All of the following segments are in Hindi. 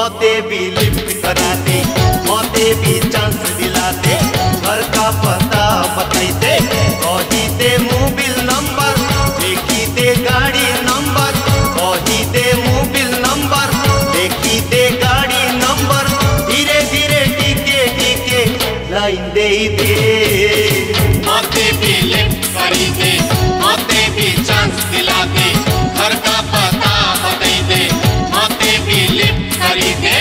मोते भी लिफ्ट करा दे, मोते भी चांस दिला दे, घर का पता बताई दे, कही दे मोबाइल नंबर, देखी दे गाड़ी नंबर, कही दे मोबाइल नंबर, देखी दे गाड़ी नंबर, धीरे धीरे टीके टीके लाइन दे दे। मोते भी लिफ्ट करी दे, मोते भी चांस दिला दे, घर का पता बताई दे, मोते भी लिफ्ट करी दे।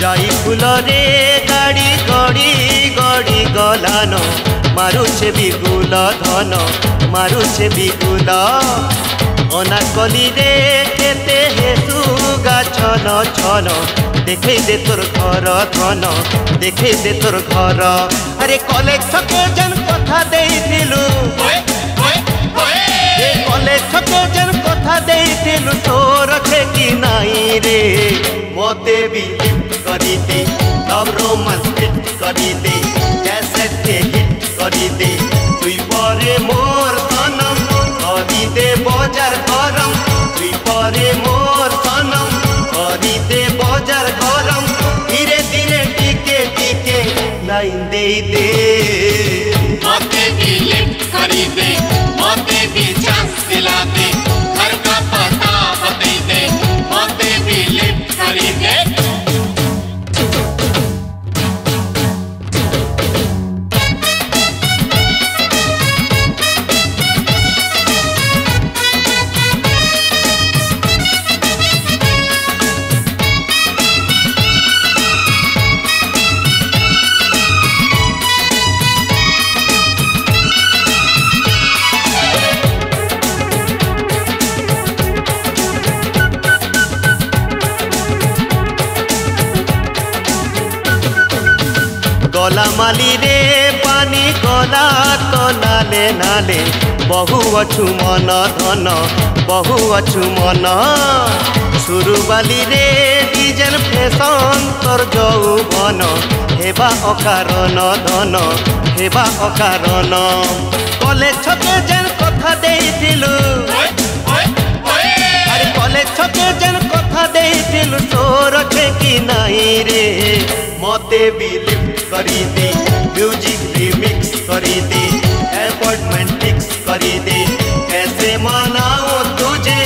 जाई फुलरे गाड़ी गड़ी गड़ी गलान, मारुछे बिगुल धन, मारुछे बिगुल अनाकली रे केते हेतु गाछन छन, देखे दे तोर घर धन, देखे दे तोर घर। अरे कॉलेज छके जन कथा देइथिलु, कॉलेज छके जन कथा देइथिलु, तोर छे कि नाई रे। मोते भी लिफ्ट करी दे, लव रोमांस हिट करी दे, कैसेट के हिट करी दे, तुई परे मोर सनम, करी दे बजार गरम, तुई परे मोर सनम, करी दे बजार गरम, धीरे धीरे टीके टीके लाइन दे दे। मोते भी लिफ्ट करी दे, मोते भी चांस दिला दे, घर का पता बताई दे, मोते भी लिफ्ट करी दे। गला माली रे पानी गला तो नाले नाले, बहु अछु मन धन, बहु अछु मन, सुरुबाली रे डिजेल फैशन तोर यौवन, हेबा अकारण धन, हेबा अकारण। कॉलेज छके जेन कथा देइथिलु, अरे कॉलेज छके जेन कथा देइथिलु, तोर छे कि नाई रे। मोते भी लिफ्ट करी दे, म्यूजिक रिमिक्स करी दे, अपॉइंटमेंट फिक्स करी दे, कैसे मनाऊं तुझे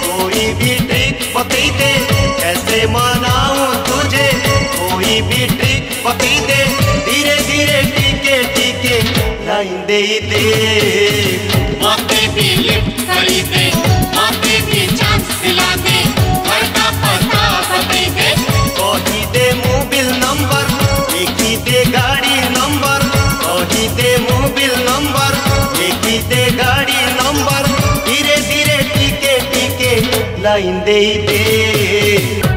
कोई भी ट्रिक बताई दे, कैसे मनाऊं तुझे कोई भी ट्रिक बताई दे, धीरे धीरे टीके टीके लाइन दे दे। मोते भी लिफ्ट करी दे, मोते भी चांस दिला दे, घर का पता बताई दे, कही दे मोबाइल नंबर, देखी दे गाड़ी नंबर, कही दे मोबाइल नंबर, देखी दे गाड़ी नंबर, धीरे धीरे टीके टीके लाइन दे दे।